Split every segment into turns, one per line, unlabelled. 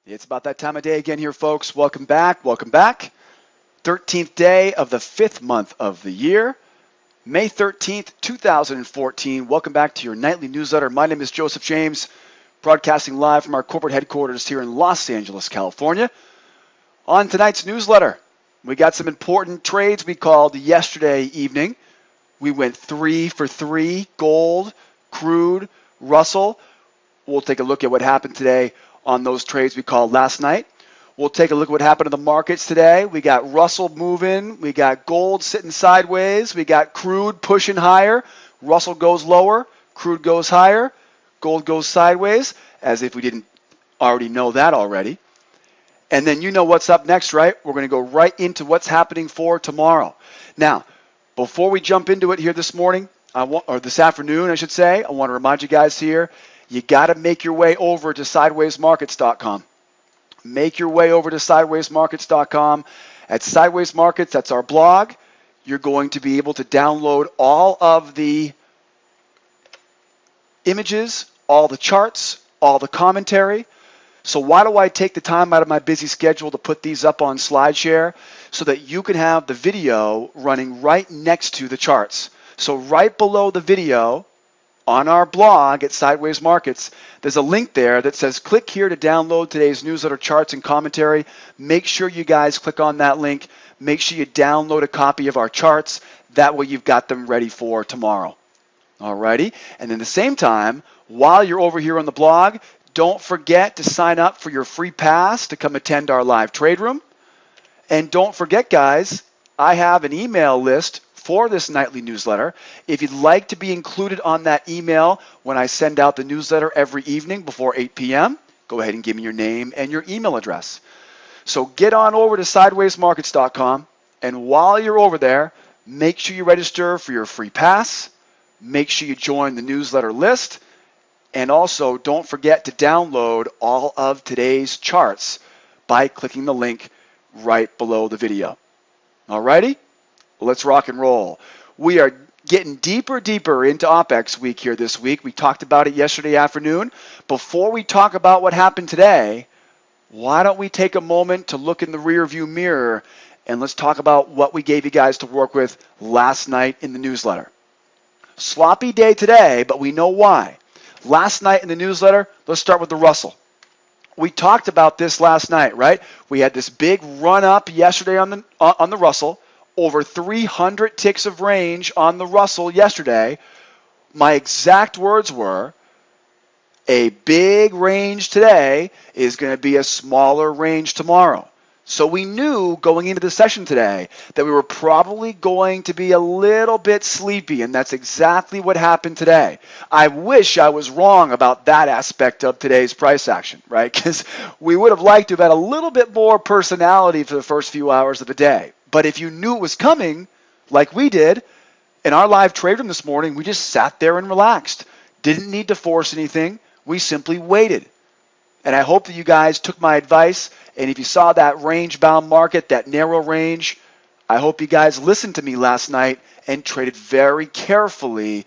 It's about that time of day again here, folks. Welcome back. Welcome back. 13th day of the 5th month of the year, May 13th, 2014. Welcome back to your nightly newsletter. My name is Joseph James, broadcasting live from our corporate headquarters here in Los Angeles, California. On tonight's newsletter, we got some important trades we called yesterday evening. We went 3 for 3, gold, crude, Russell. We'll take a look at what happened today on those trades we called last night. We'll take a look at what happened in the markets today. We got Russell moving. We got gold sitting sideways. We got crude pushing higher. Russell goes lower. Crude goes higher. Gold goes sideways, as if we didn't already know that already. And then you know what's up next, right? We're going to go right into what's happening for tomorrow. Now, before we jump into it here this morning, or this afternoon, I should say, I want to remind you guys here, you got to make your way over to sidewaysmarkets.com. Make your way over to sidewaysmarkets.com. At Sideways Markets, that's our blog. You're going to be able to download all of the images, all the charts, all the commentary. So why do I take the time out of my busy schedule to put these up on SlideShare? So that you can have the video running right next to the charts. So right below the video, on our blog at Sideways Markets, there's a link there that says click here to download today's newsletter charts and commentary. Make sure you guys click on that link. Make sure you download a copy of our charts. That way you've got them ready for tomorrow. Alrighty? And at the same time, while you're over here on the blog, don't forget to sign up for your free pass to come attend our live trade room. And don't forget, guys, I have an email list for this nightly newsletter. If you'd like to be included on that email when I send out the newsletter every evening before 8 p.m., go ahead and give me your name and your email address. So get on over to sidewaysmarkets.com, and while you're over there, make sure you register for your free pass. Make sure you join the newsletter list, and also don't forget to download all of today's charts by clicking the link right below the video. Alrighty? Let's rock and roll. We are getting deeper into OPEX week here this week. We talked about it yesterday afternoon. Before we talk about what happened today, why don't we take a moment to look in the rearview mirror and let's talk about what we gave you guys to work with last night in the newsletter. Sloppy day today, but we know why. Last night in the newsletter, let's start with the Russell. We talked about this last night, right? We had this big run up yesterday on the Russell. Over 300 ticks of range on the Russell yesterday. My exact words were, a big range today is going to be a smaller range tomorrow. So we knew going into the session today that we were probably going to be a little bit sleepy, and that's exactly what happened today. I wish I was wrong about that aspect of today's price action, right? Because we would have liked to have had a little bit more personality for the first few hours of the day. But if you knew it was coming, like we did, in our live trade room this morning, we just sat there and relaxed. Didn't need to force anything. We simply waited. And I hope that you guys took my advice. And if you saw that range-bound market, that narrow range, I hope you guys listened to me last night and traded very carefully.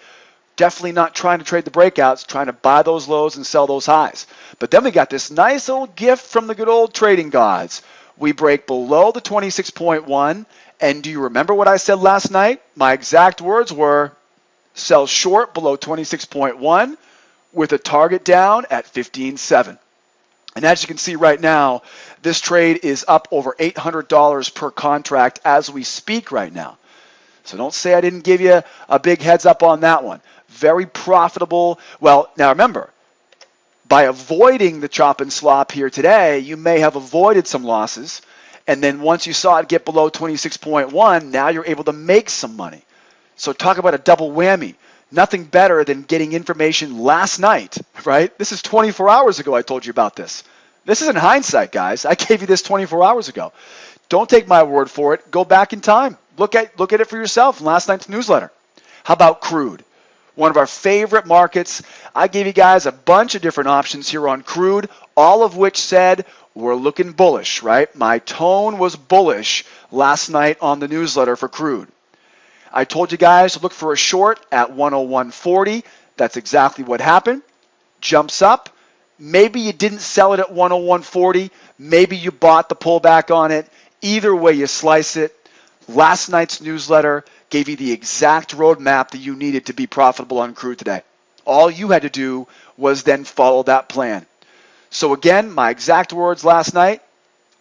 Definitely not trying to trade the breakouts, trying to buy those lows and sell those highs. But then we got this nice old gift from the good old trading gods. We break below the 26.1, and do you remember what I said last night? My exact words were, sell short below 26.1 with a target down at 15.7. And as you can see right now, this trade is up over $800 per contract as we speak right now. So don't say I didn't give you a big heads up on that one. Very profitable. Well, now remember, by avoiding the chop and slop here today, you may have avoided some losses. And then once you saw it get below 26.1, now you're able to make some money. So talk about a double whammy. Nothing better than getting information last night, right? This is 24 hours ago I told you about this. This isn't hindsight, guys. I gave you this 24 hours ago. Don't take my word for it. Go back in time. Look at it for yourself in last night's newsletter. How about crude? One of our favorite markets. I gave you guys a bunch of different options here on crude, all of which said we're looking bullish, right? My tone was bullish last night on the newsletter for crude. I told you guys to look for a short at 101.40. That's exactly what happened. Jumps up, Maybe you didn't sell it at 101.40. Maybe you bought the pullback on it. Either way you slice it, last night's newsletter gave you the exact roadmap that you needed to be profitable on crude today. All you had to do was then follow that plan. So again, my exact words last night,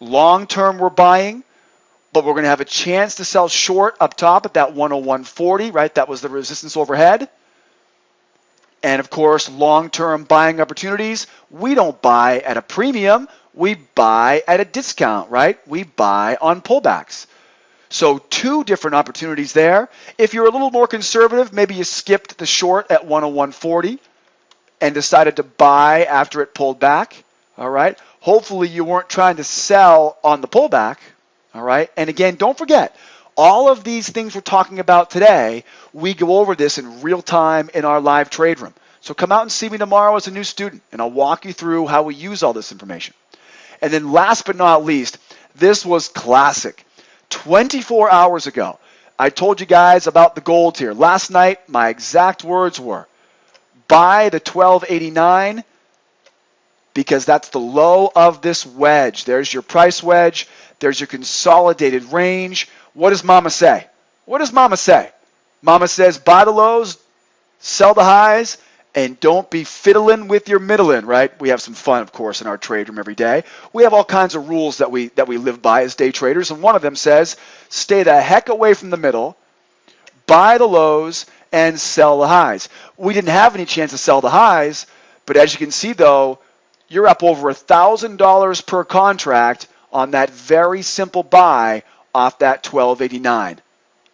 long term we're buying, but we're going to have a chance to sell short up top at that 101.40, right? That was the resistance overhead. And of course, long-term buying opportunities, we don't buy at a premium, we buy at a discount, right? We buy on pullbacks. So two different opportunities there. If you're a little more conservative, maybe you skipped the short at 101.40 and decided to buy after it pulled back, all right? Hopefully you weren't trying to sell on the pullback, all right? And again, don't forget, all of these things we're talking about today, we go over this in real time in our live trade room. So come out and see me tomorrow as a new student, and I'll walk you through how we use all this information. And then last but not least, this was classic. 24 hours ago, I told you guys about the gold here. Last night, my exact words were, buy the 1289 because that's the low of this wedge. There's your price wedge. There's your consolidated range. What does Mama say? What does Mama say? Mama says, buy the lows, sell the highs, and don't be fiddling with your middling, right? We have some fun, of course, in our trade room every day. We have all kinds of rules that we live by as day traders, and one of them says, stay the heck away from the middle, buy the lows, and sell the highs. We didn't have any chance to sell the highs, but as you can see, though, you're up over $1,000 per contract on that very simple buy off that 1289.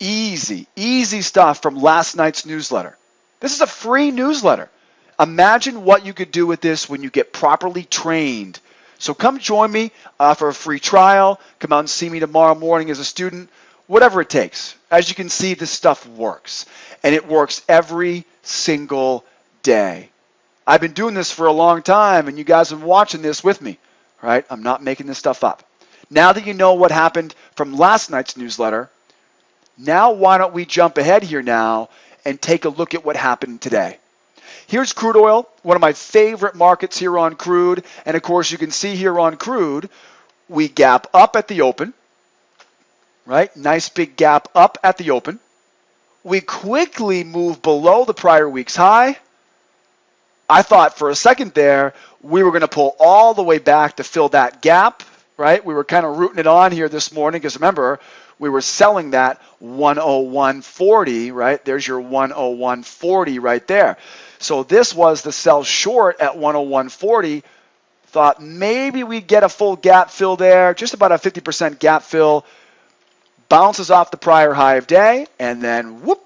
Easy stuff from last night's newsletter. This is a free newsletter. Imagine what you could do with this when you get properly trained. So come join me for a free trial. Come out and see me tomorrow morning as a student. Whatever it takes. As you can see, this stuff works. And it works every single day. I've been doing this for a long time, and you guys have been watching this with me. Right? I'm not making this stuff up. Now that you know what happened from last night's newsletter, now why don't we jump ahead here now and take a look at what happened today. Here's crude oil, one of my favorite markets here on crude. And of course, you can see here on crude, we gap up at the open, right? Nice big gap up at the open. We quickly move below the prior week's high. I thought for a second there, we were going to pull all the way back to fill that gap, right? We were kind of rooting it on here this morning because remember, we were selling that 101.40, right? There's your 101.40 right there. So this was the sell short at 101.40. Thought maybe we'd get a full gap fill there, just about a 50% gap fill. Bounces off the prior high of day, and then whoop,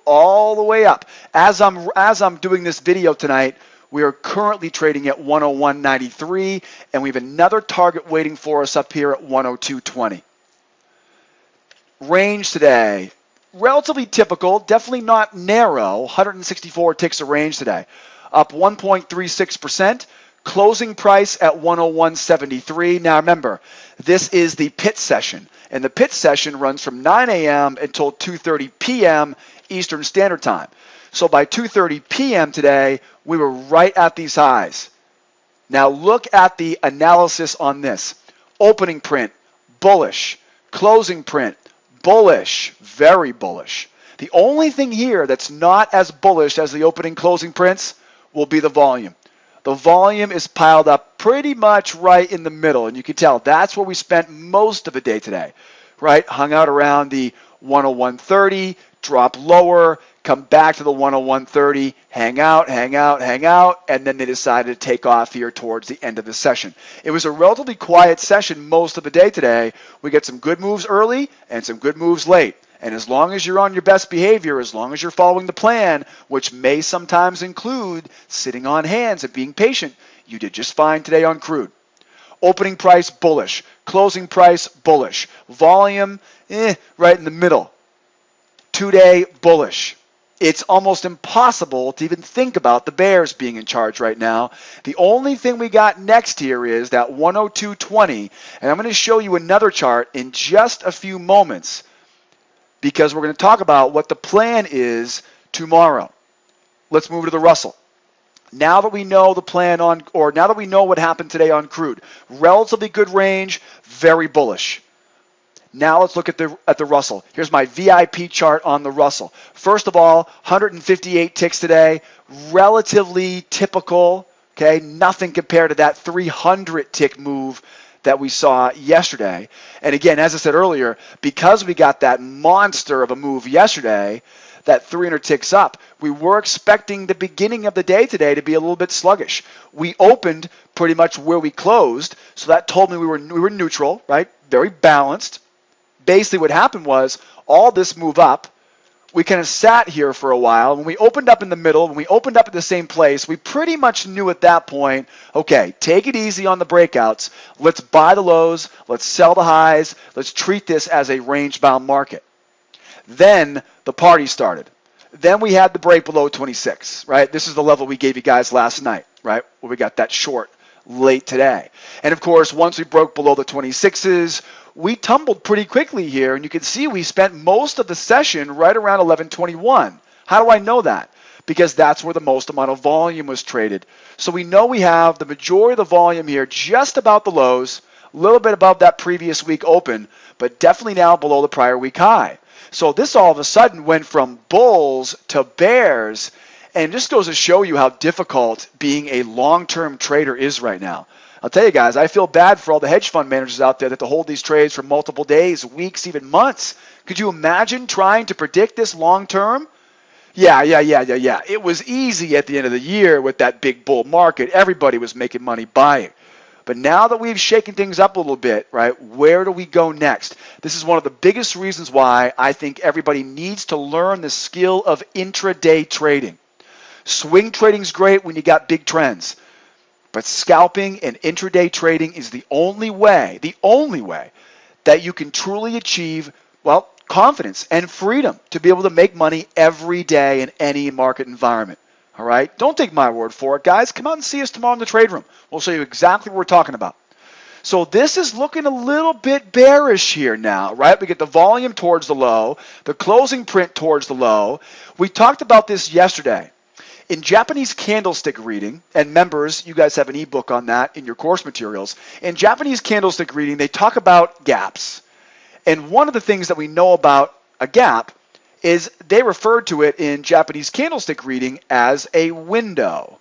all the way up. As I'm doing this video tonight, we are currently trading at 101.93, and we have another target waiting for us up here at 102.20. Range today, relatively typical, definitely not narrow. 164 ticks of range today, up 1.36%. Closing price at 101.73. Now remember, this is the pit session, and the pit session runs from 9 a.m. until 2:30 p.m. Eastern Standard Time. So by 2:30 p.m. today, we were right at these highs. Now look at the analysis on this. Opening print, bullish. Closing print, bullish, very bullish. The only thing here that's not as bullish as the opening closing prints will be the volume. The volume is piled up pretty much right in the middle, and you can tell that's where we spent most of the day today, right? Hung out around the 101.30, drop lower, come back to the 101.30, hang out, and then they decided to take off here towards the end of the session. It was a relatively quiet session most of the day today. We get some good moves early and some good moves late. And as long as you're on your best behavior, as long as you're following the plan, which may sometimes include sitting on hands and being patient, you did just fine today on crude. Opening price, bullish. Closing price, bullish. Volume, right in the middle. 2-day, bullish. It's almost impossible to even think about the bears being in charge right now. The only thing we got next here is that 102.20, and I'm going to show you another chart in just a few moments because we're going to talk about what the plan is tomorrow. Let's move to the Russell. Now that we know the plan on, or now that we know what happened today on crude, relatively good range, very bullish. Now let's look at the Russell. Here's my VIP chart on the Russell. First of all, 158 ticks today, relatively typical, okay? Nothing compared to that 300 tick move that we saw yesterday. And again, as I said earlier, because we got that monster of a move yesterday, that 300 ticks up, we were expecting the beginning of the day today to be a little bit sluggish. We opened pretty much where we closed, so that told me we were neutral, right? Very balanced. Basically what happened was all this move up, we kind of sat here for a while. When we opened up in the middle, when we opened up at the same place, we pretty much knew at that point, okay, take it easy on the breakouts. Let's buy the lows. Let's sell the highs. Let's treat this as a range-bound market. Then the party started. Then we had the break below 26, right? This is the level we gave you guys last night, right? Where we got that short late today. And of course, once we broke below the 26s, we tumbled pretty quickly here, and you can see we spent most of the session right around 1121. How do I know that? Because that's where the most amount of volume was traded. So we know we have the majority of the volume here just about the lows, a little bit above that previous week open, but definitely now below the prior week high. So this all of a sudden went from bulls to bears, and just goes to show you how difficult being a long-term trader is right now. I'll tell you guys, I feel bad for all the hedge fund managers out there that have to hold these trades for multiple days, weeks, even months. Could you imagine trying to predict this long term? Yeah. It was easy at the end of the year with that big bull market. Everybody was making money buying. But now that we've shaken things up a little bit, right, where do we go next? This is one of the biggest reasons why I think everybody needs to learn the skill of intraday trading. Swing trading is great when you got big trends. But scalping and intraday trading is the only way that you can truly achieve, well, confidence and freedom to be able to make money every day in any market environment. All right? Don't take my word for it, guys. Come out and see us tomorrow in the trade room. We'll show you exactly what we're talking about. So this is looking a little bit bearish here now, right? We get the volume towards the low, the closing print towards the low. We talked about this yesterday. In Japanese candlestick reading, and members, you guys have an ebook on that in your course materials. In Japanese candlestick reading, they talk about gaps. And one of the things that we know about a gap is they refer to it in Japanese candlestick reading as a window.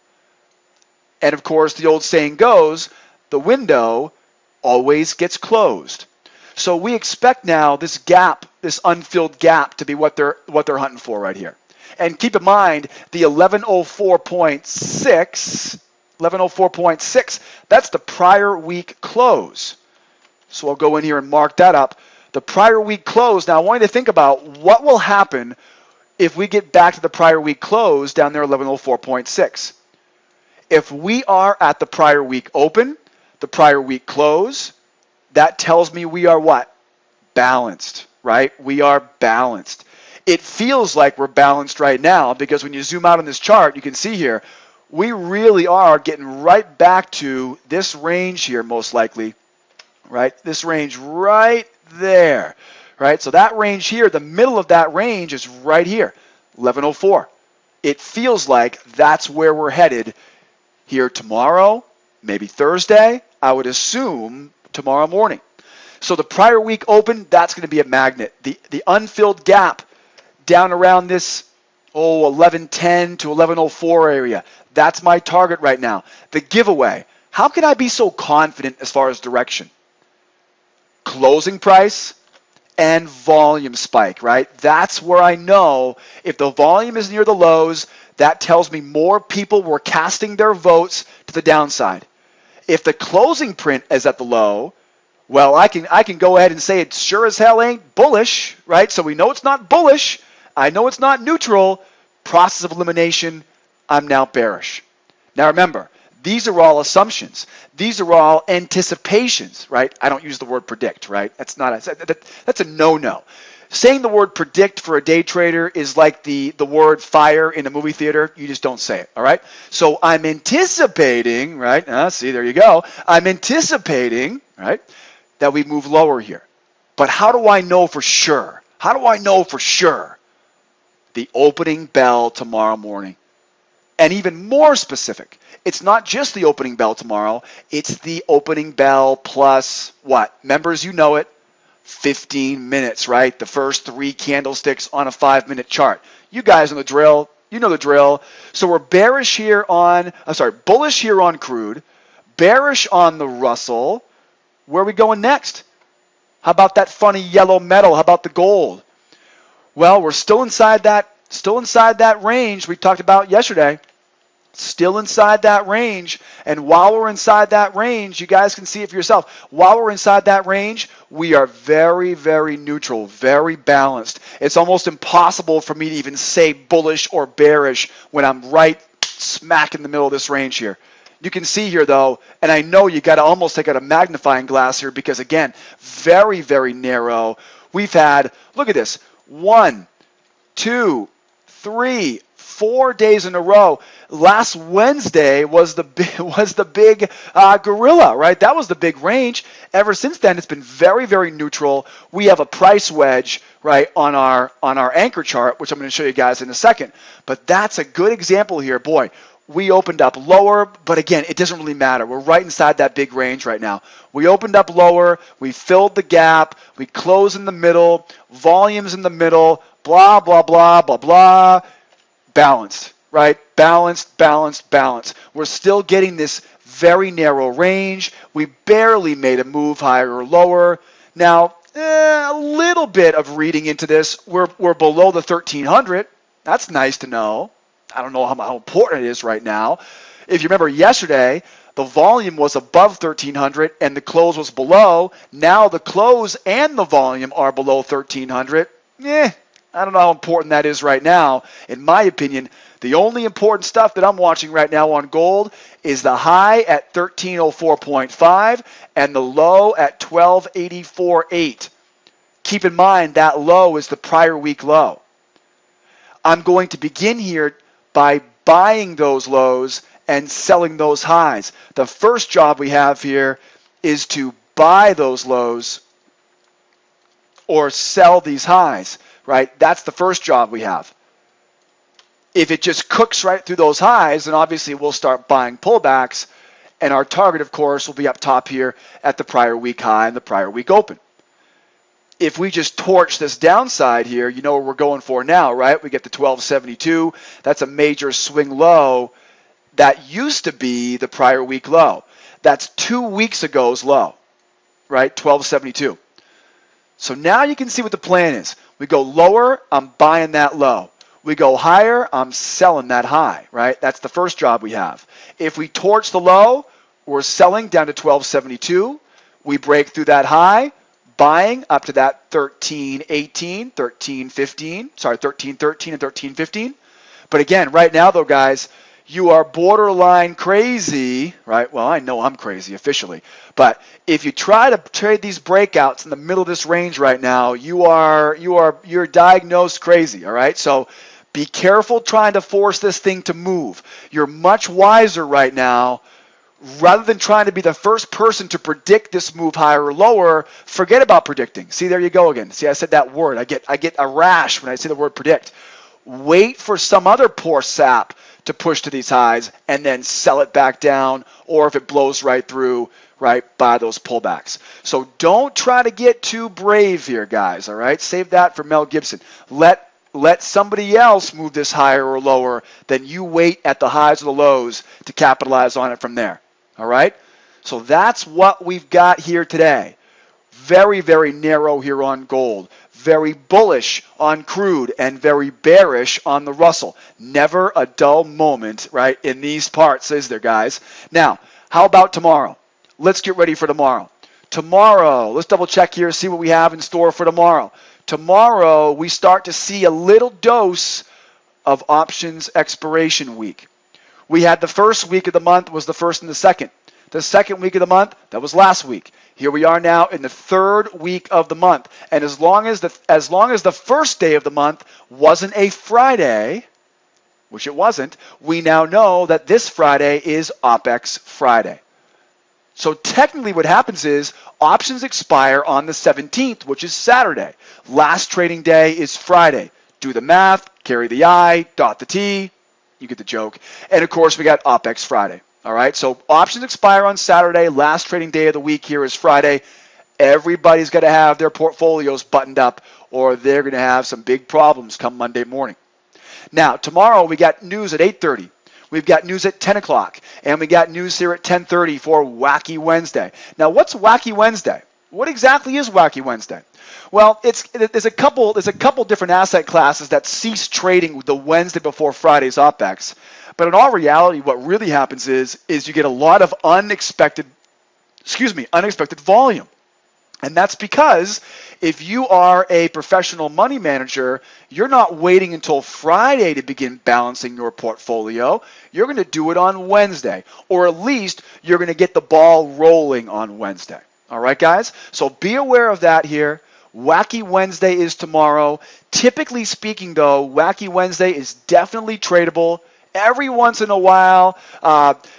And of course, the old saying goes, the window always gets closed. So we expect now this gap, this unfilled gap, to be what they're hunting for right here. And keep in mind, the 1104.6, that's the prior week close. So I'll go in here and mark that up. The prior week close. Now I want you to think about what will happen if we get back to the prior week close down there, 1104.6. If we are at the prior week open, the prior week close, that tells me we are what? Balanced, right? We are balanced. It feels like we're balanced right now because when you zoom out on this chart, you can see here, we really are getting right back to this range here most likely, right? This range right there, right? So that range here, the middle of that range is right here, 1104. It feels like that's where we're headed here tomorrow, maybe Thursday, I would assume tomorrow morning. So the prior week open, that's going to be a magnet. The unfilled gap down around this 1110 to 1104 area. That's my target right now. The giveaway. How can I be so confident as far as direction? Closing price and volume spike, right? That's where I know if the volume is near the lows, that tells me more people were casting their votes to the downside. If the closing print is at the low, well, I can go ahead and say it sure as hell ain't bullish, right? So we know it's not bullish. I know it's not neutral. Process of elimination, I'm now bearish. Now remember, these are all assumptions. These are all anticipations, right? I don't use the word predict, right? That's a no-no. Saying the word predict for a day trader is like the word fire in a movie theater. You just don't say it, all right? So I'm anticipating, right? See, there you go. I'm anticipating, right, that we move lower here. But how do I know for sure? How do I know for sure? The opening bell tomorrow morning. And even more specific, it's not just the opening bell tomorrow, it's the opening bell plus what? Members, you know it, 15 minutes, right? The first 3 candlesticks on a 5-minute chart. You guys know the drill. You know the drill. So we're bullish here on crude, bearish on the Russell. Where are we going next? How about that funny yellow metal? How about the gold? Well, we're still inside that range we talked about yesterday. Still inside that range. And while we're inside that range, you guys can see it for yourself. While we're inside that range, we are very, very neutral, very balanced. It's almost impossible for me to even say bullish or bearish when I'm right smack in the middle of this range here. You can see here though, and I know you got to almost take out a magnifying glass here because again, very, very narrow. We've had, look at this, 1, 2, 3, 4 days in a row. Last Wednesday was the big gorilla, right? That was the big range. Ever since then, it's been very, very neutral. We have a price wedge, right, on our anchor chart, which I'm going to show you guys in a second. But that's a good example here. Boy, we opened up lower, but again, it doesn't really matter. We're right inside that big range right now. We opened up lower, we filled the gap, we closed in the middle, volumes in the middle, blah, blah, blah, blah, blah. Balanced, right? Balanced, balanced, balanced. We're still getting this very narrow range. We barely made a move higher or lower. Now, a little bit of reading into this. We're below the 1300. That's nice to know. I don't know how important it is right now. If you remember yesterday, the volume was above 1300 and the close was below. Now the close and the volume are below 1300. I don't know how important that is right now. In my opinion, the only important stuff that I'm watching right now on gold is the high at 1304.5 and the low at 1284.8. Keep in mind that low is the prior week low. I'm going to begin here by buying those lows and selling those highs. The first job we have here is to buy those lows or sell these highs. Right? That's the first job we have. If it just cooks right through those highs, then obviously we'll start buying pullbacks, and our target, of course, will be up top here at the prior week high and the prior week open. If we just torch this downside here, you know what we're going for now, right? We get the 1272. That's a major swing low. That used to be the prior week low. That's 2 weeks ago's low, right? 1272. So now you can see what the plan is. We go lower, I'm buying that low. We go higher, I'm selling that high, right? That's the first job we have. If we torch the low, we're selling down to 1272. We break through that high, buying up to that 1318, 1315, sorry, 1313 and 1315. But again, right now though, guys, you are borderline crazy, right? Well, I know I'm crazy officially, but if you try to trade these breakouts in the middle of this range right now, you're diagnosed crazy, all right? So be careful trying to force this thing to move. You're much wiser right now. Rather than trying to be the first person to predict this move higher or lower, forget about predicting. See, there you go again. See, I said that word. I get a rash when I say the word predict. Wait for some other poor sap to push to these highs and then sell it back down, or if it blows right through, right, buy those pullbacks. So don't try to get too brave here, guys, all right? Save that for Mel Gibson. Let somebody else move this higher or lower, then you wait at the highs or the lows to capitalize on it from there, all right? So that's what we've got here today. Very, very narrow here on gold. Very bullish on crude and very bearish on the Russell. Never a dull moment, right, in these parts, is there, guys? Now, how about tomorrow? Let's get ready for tomorrow. Tomorrow, let's double check here, see what we have in store for tomorrow. Tomorrow, we start to see a little dose of options expiration week. We had the first week of the month was the first and the second. The second week of the month, that was last week. Here we are now in the third week of the month. And as long as the first day of the month wasn't a Friday, which it wasn't, we now know that this Friday is OPEX Friday. So technically what happens is options expire on the 17th, which is Saturday. Last trading day is Friday. Do the math, carry the I, dot the T. You get the joke. And of course, we got OPEX Friday. All right, so options expire on Saturday. Last trading day of the week here is Friday. Everybody's got to have their portfolios buttoned up, or they're going to have some big problems come Monday morning. Now, tomorrow we got news at 8:30. We've got news at 10 o'clock, and we got news here at 10:30 for Wacky Wednesday. Now, what's Wacky Wednesday? What exactly is Wacky Wednesday? Well, there's a couple different asset classes that cease trading the Wednesday before Friday's OPEX. But in all reality, what really happens is you get a lot of unexpected volume. And that's because if you are a professional money manager, you're not waiting until Friday to begin balancing your portfolio. You're going to do it on Wednesday, or at least you're going to get the ball rolling on Wednesday. All right, guys? So be aware of that here. Wacky Wednesday is tomorrow. Typically speaking, though, Wacky Wednesday is definitely tradable. Every once in a while,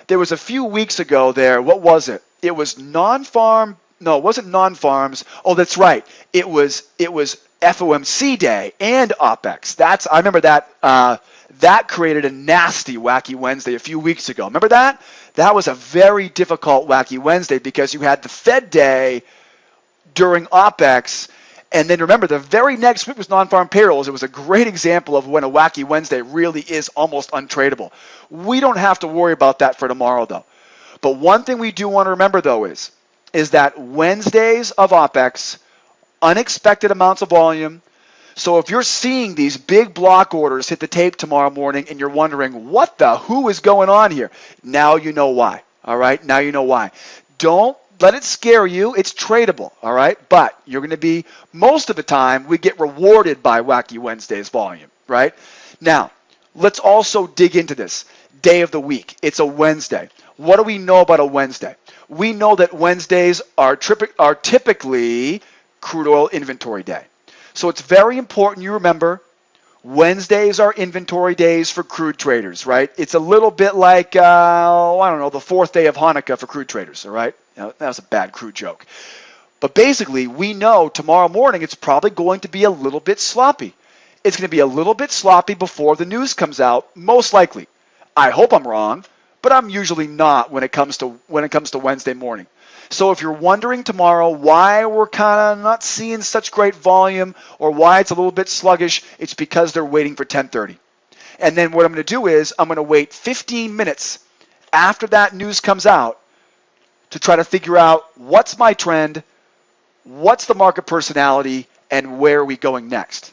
there was a few weeks ago there. What was it? It was non-farm. No, it wasn't non-farms. Oh, that's right. It was FOMC day and OPEX. I remember that. That created a nasty Wacky Wednesday a few weeks ago. Remember that? That was a very difficult Wacky Wednesday because you had the Fed day during OPEX. And then remember, the very next week was non-farm payrolls. It was a great example of when a Wacky Wednesday really is almost untradeable. We don't have to worry about that for tomorrow, though. But one thing we do want to remember, though, is that Wednesdays of OPEX, unexpected amounts of volume. So if you're seeing these big block orders hit the tape tomorrow morning and you're wondering, who is going on here? Now you know why, all right? Now you know why. Don't let it scare you. It's tradable, all right? But you're going to be, most of the time, we get rewarded by Wacky Wednesday's volume, right? Now, let's also dig into this. Day of the week. It's a Wednesday. What do we know about a Wednesday? We know that Wednesdays are typically crude oil inventory day. So it's very important you remember Wednesdays are inventory days for crude traders, right? It's a little bit like, the fourth day of Hanukkah for crude traders, all right? That was a bad crude joke. But basically, we know tomorrow morning it's probably going to be a little bit sloppy. It's going to be a little bit sloppy before the news comes out, most likely. I hope I'm wrong, but I'm usually not when it comes to Wednesday morning. So if you're wondering tomorrow why we're kind of not seeing such great volume or why it's a little bit sluggish, it's because they're waiting for 10:30. And then what I'm going to do is I'm going to wait 15 minutes after that news comes out to try to figure out what's my trend, what's the market personality, and where are we going next.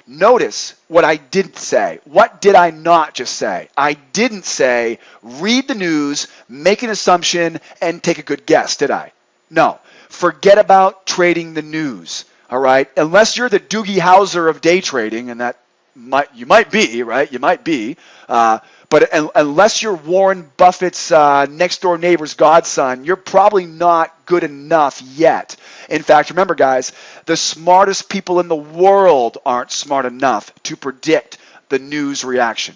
Notice what I didn't say. What did I not just say? I didn't say read the news, make an assumption, and take a good guess, did I? No. Forget about trading the news, all right? Unless you're the Doogie Howser of day trading, and you might be, right? You might be. But unless you're Warren Buffett's next-door neighbor's godson, you're probably not good enough yet. In fact, remember, guys, the smartest people in the world aren't smart enough to predict the news reaction.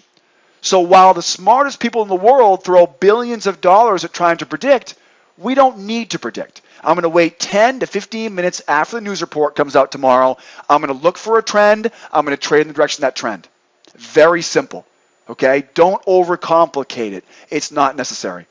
So while the smartest people in the world throw billions of dollars at trying to predict, we don't need to predict. I'm going to wait 10 to 15 minutes after the news report comes out tomorrow. I'm going to look for a trend. I'm going to trade in the direction of that trend. Very simple. Okay, don't overcomplicate it. It's not necessary.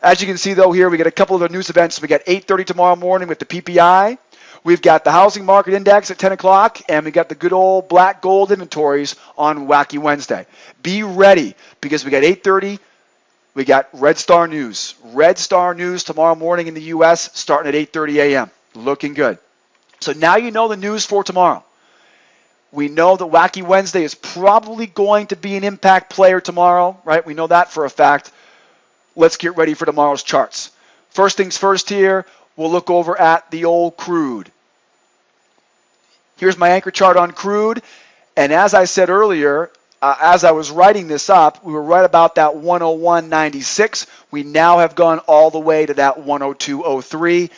As you can see, though, here we got a couple of the news events. We got 8:30 tomorrow morning with the PPI. We've got the housing market index at 10 o'clock, and we got the good old black gold inventories on Wacky Wednesday. Be ready because we got 8:30. We got Red Star News. Red Star News tomorrow morning in the U.S. starting at 8:30 a.m. Looking good. So now you know the news for tomorrow. We know that Wacky Wednesday is probably going to be an impact player tomorrow, right? We know that for a fact. Let's get ready for tomorrow's charts. First things first here, we'll look over at the old crude. Here's my anchor chart on crude. And as I said earlier, as I was writing this up, we were right about that 101.96. We now have gone all the way to that 102.03.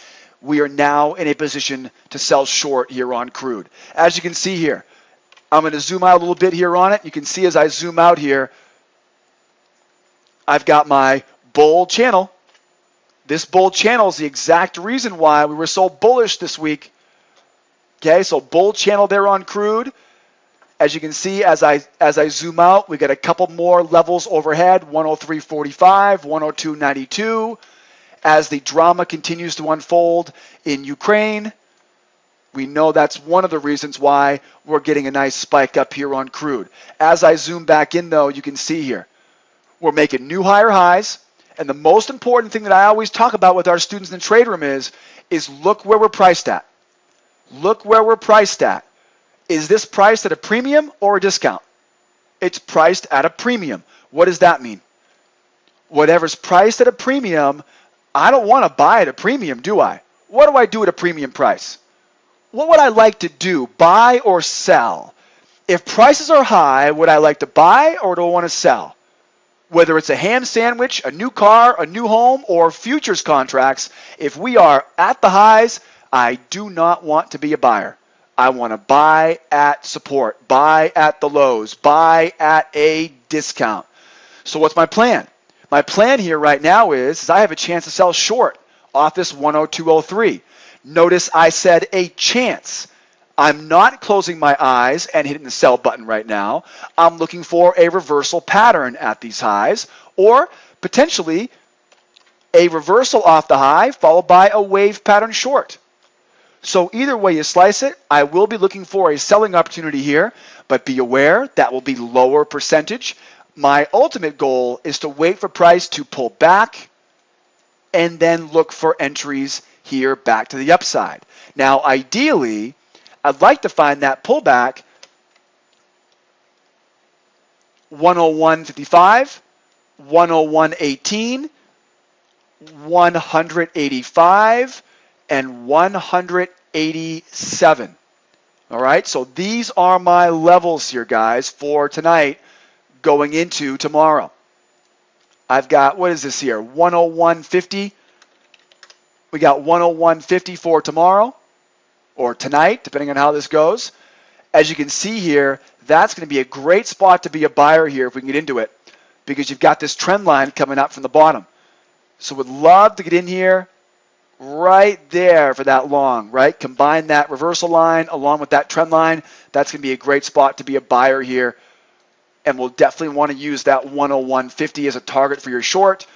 We are now in a position to sell short here on crude. As you can see here, I'm going to zoom out a little bit here on it. You can see as I zoom out here, I've got my bull channel. This bull channel is the exact reason why we were so bullish this week. Okay, so bull channel there on crude. As you can see, as I zoom out, we got a couple more levels overhead, 103.45, 102.92. As the drama continues to unfold in Ukraine, we know that's one of the reasons why we're getting a nice spike up here on crude. As I zoom back in, though, you can see here, we're making new higher highs. And the most important thing that I always talk about with our students in the trade room is look where we're priced at. Look where we're priced at. Is this priced at a premium or a discount? It's priced at a premium. What does that mean? Whatever's priced at a premium, I don't want to buy at a premium, do I? What do I do at a premium price? What would I like to do, buy or sell? If prices are high, would I like to buy or do I want to sell? Whether it's a ham sandwich, a new car, a new home, or futures contracts, if we are at the highs, I do not want to be a buyer. I want to buy at support, buy at the lows, buy at a discount. So what's my plan? My plan here right now is I have a chance to sell short off this 102.03. Notice I said a chance. I'm not closing my eyes and hitting the sell button right now. I'm looking for a reversal pattern at these highs, or potentially a reversal off the high followed by a wave pattern short. So either way you slice it, I will be looking for a selling opportunity here, but be aware that will be lower percentage. My ultimate goal is to wait for price to pull back and then look for entries here back to the upside. Now, ideally, I'd like to find that pullback 101.55, 101.18, 185, and 187. All right, so these are my levels here, guys, for tonight going into tomorrow. I've got, what is this here, 101.50. We got 101.50 for tomorrow or tonight, depending on how this goes. As you can see here, that's going to be a great spot to be a buyer here if we can get into it, because you've got this trend line coming up from the bottom. So would love to get in here right there for that long, right? Combine that reversal line along with that trend line. That's going to be a great spot to be a buyer here. And we'll definitely want to use that 101.50 as a target for your short.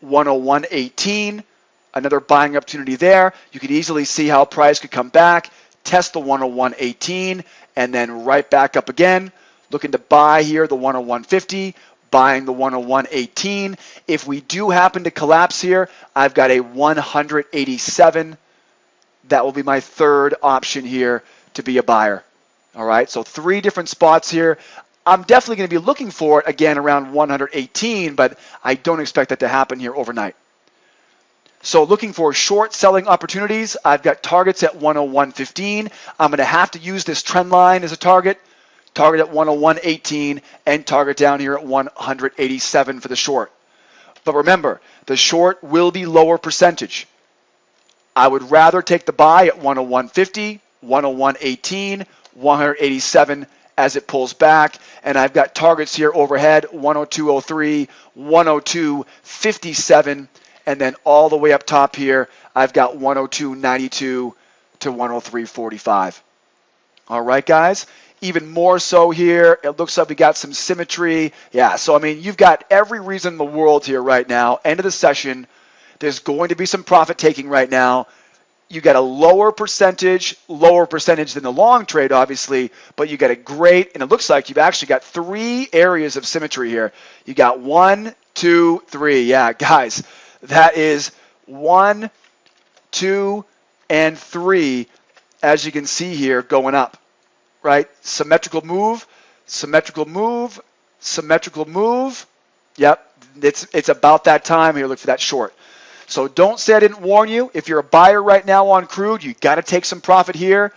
101.18, another buying opportunity there. You could easily see how price could come back, test the 101.18, and then right back up again. Looking to buy here the 101.50. Buying the 101.18. If we do happen to collapse here, I've got a 187. That will be my third option here to be a buyer. All right, so 3 different spots here. I'm definitely going to be looking for it again around 118, but I don't expect that to happen here overnight. So looking for short selling opportunities, I've got targets at 101.15. I'm going to have to use this trend line as a target. Target at 101.18 and target down here at 187 for the short. But remember, the short will be lower percentage. I would rather take the buy at 101.50, 101.18, 187 as it pulls back. And I've got targets here overhead, 102.03, 102.57, and then all the way up top here, I've got 102.92 to 103.45. All right, guys. Even more so here, it looks like we got some symmetry. Yeah, so I mean, you've got every reason in the world here right now. End of the session, there's going to be some profit taking right now. You got a lower percentage than the long trade, obviously, but you got a great, and it looks like you've actually got 3 areas of symmetry here. You got 1, 2, 3. Yeah, guys, that is 1, 2, and 3, as you can see here, going up. Right? Symmetrical move, symmetrical move, symmetrical move. Yep, it's about that time here. Look for that short. So don't say I didn't warn you. If you're a buyer right now on crude, you got to take some profit here,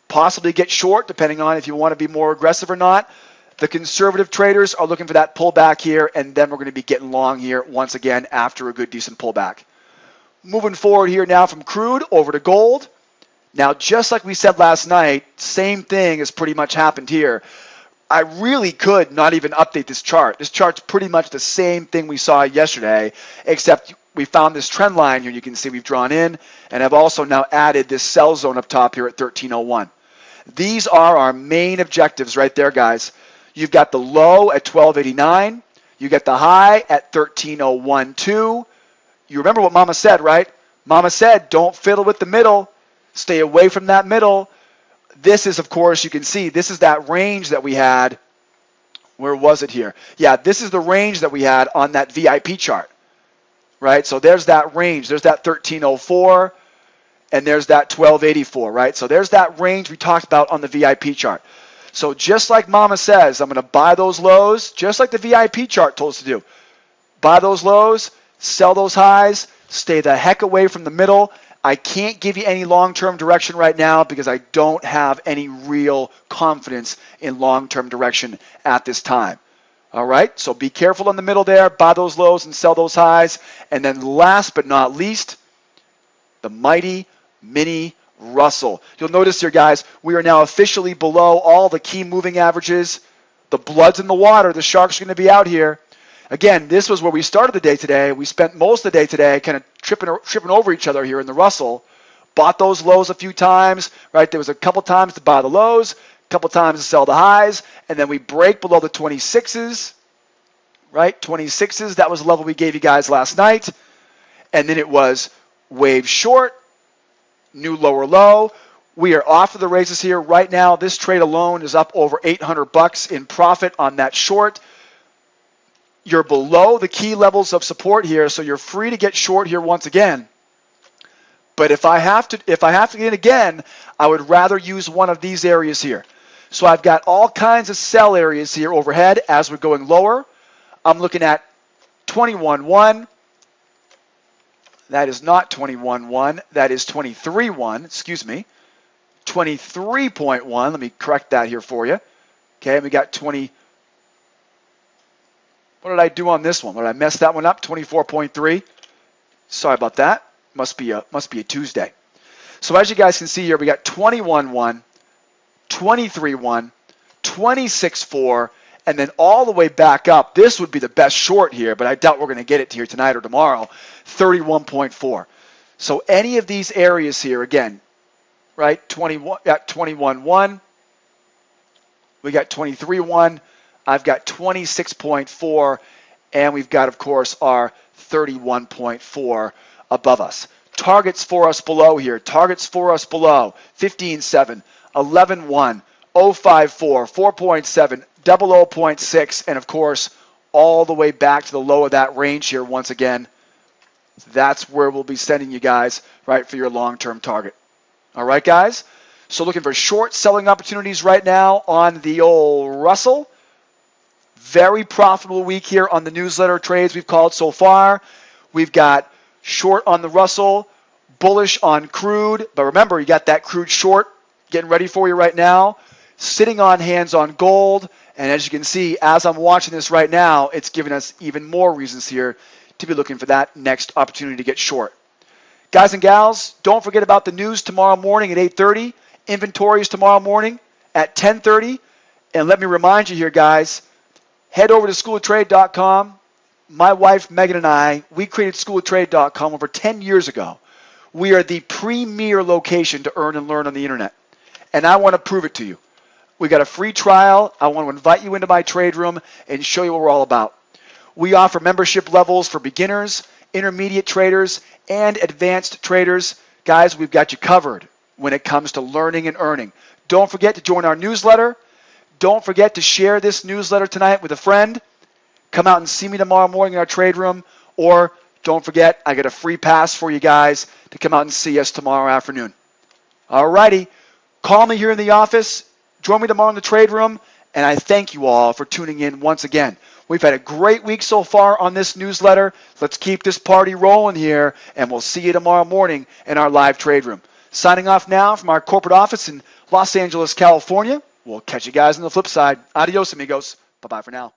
possibly get short, depending on if you want to be more aggressive or not. The conservative traders are looking for that pullback here, and then we're going to be getting long here once again after a good, decent pullback. Moving forward here now from crude over to gold. Now, just like we said last night, same thing has pretty much happened here. I really could not even update this chart. This chart's pretty much the same thing we saw yesterday, except we found this trend line here. You can see we've drawn in, and I've also now added this sell zone up top here at 1301. These are our main objectives right there, guys. You've got the low at 1289. You get the high at 13.012. You remember what Mama said, right? Mama said, don't fiddle with the middle. Stay away from that middle. This is, of course, you can see, this is that range that we had. Where was it here? Yeah, this is the range that we had on that VIP chart, right? So there's that range. There's that 1304, and there's that 1284, right? So there's that range we talked about on the VIP chart. So just like Mama says, I'm going to buy those lows, just like the VIP chart told us to do. Buy those lows, sell those highs, stay the heck away from the middle. I can't give you any long-term direction right now because I don't have any real confidence in long-term direction at this time. All right, so be careful in the middle there. Buy those lows and sell those highs. And then last but not least, the mighty mini Russell. You'll notice here, guys, we are now officially below all the key moving averages. The blood's in the water. The sharks are going to be out here. Again, this was where we started the day today. We spent most of the day today kind of tripping over each other here in the Russell. Bought those lows a few times, right? There was a couple times to buy the lows, a couple times to sell the highs, and then we break below the 26s, right? 26s, that was the level we gave you guys last night. And then it was wave short, new lower low. We are off to the races here right now. This trade alone is up over $800 in profit on that short. You're below the key levels of support here, so you're free to get short here once again. But if I have to get in again, I would rather use one of these areas here. So I've got all kinds of sell areas here overhead as we're going lower. I'm looking at 21.1. That is not 21.1. That is 23.1. Excuse me. 23.1. Let me correct that here for you. Okay, we got 20. What did I do on this one? Did I mess that one up? 24.3. Sorry about that. Must be a Tuesday. So as you guys can see here, we got 21.1, 23.1, 26.4, and then all the way back up. This would be the best short here, but I doubt we're going to get it here tonight or tomorrow. 31.4. So any of these areas here, again, right? 21.1. We got 23.1. I've got 26.4, and we've got, of course, our 31.4 above us. Targets for us below here. Targets for us below. 15.7, 11.1, 0.54, 4.7, 00.6, and, of course, all the way back to the low of that range here once again. That's where we'll be sending you guys, right, for your long-term target. All right, guys? So looking for short selling opportunities right now on the old Russell. Very profitable week here on the newsletter trades we've called so far. We've got short on the Russell, bullish on crude. But remember, you got that crude short getting ready for you right now. Sitting on hands on gold. And as you can see, as I'm watching this right now, it's giving us even more reasons here to be looking for that next opportunity to get short. Guys and gals, don't forget about the news tomorrow morning at 8:30. Inventories tomorrow morning at 10:30. And let me remind you here, guys, head over to SchoolOfTrade.com. My wife, Megan, and I, we created SchoolOfTrade.com over 10 years ago. We are the premier location to earn and learn on the internet. And I want to prove it to you. We got a free trial. I want to invite you into my trade room and show you what we're all about. We offer membership levels for beginners, intermediate traders, and advanced traders. Guys, we've got you covered when it comes to learning and earning. Don't forget to join our newsletter. Don't forget to share this newsletter tonight with a friend. Come out and see me tomorrow morning in our trade room. Or don't forget, I got a free pass for you guys to come out and see us tomorrow afternoon. All righty. Call me here in the office. Join me tomorrow in the trade room. And I thank you all for tuning in once again. We've had a great week so far on this newsletter. Let's keep this party rolling here. And we'll see you tomorrow morning in our live trade room. Signing off now from our corporate office in Los Angeles, California. We'll catch you guys on the flip side. Adios, amigos. Bye-bye for now.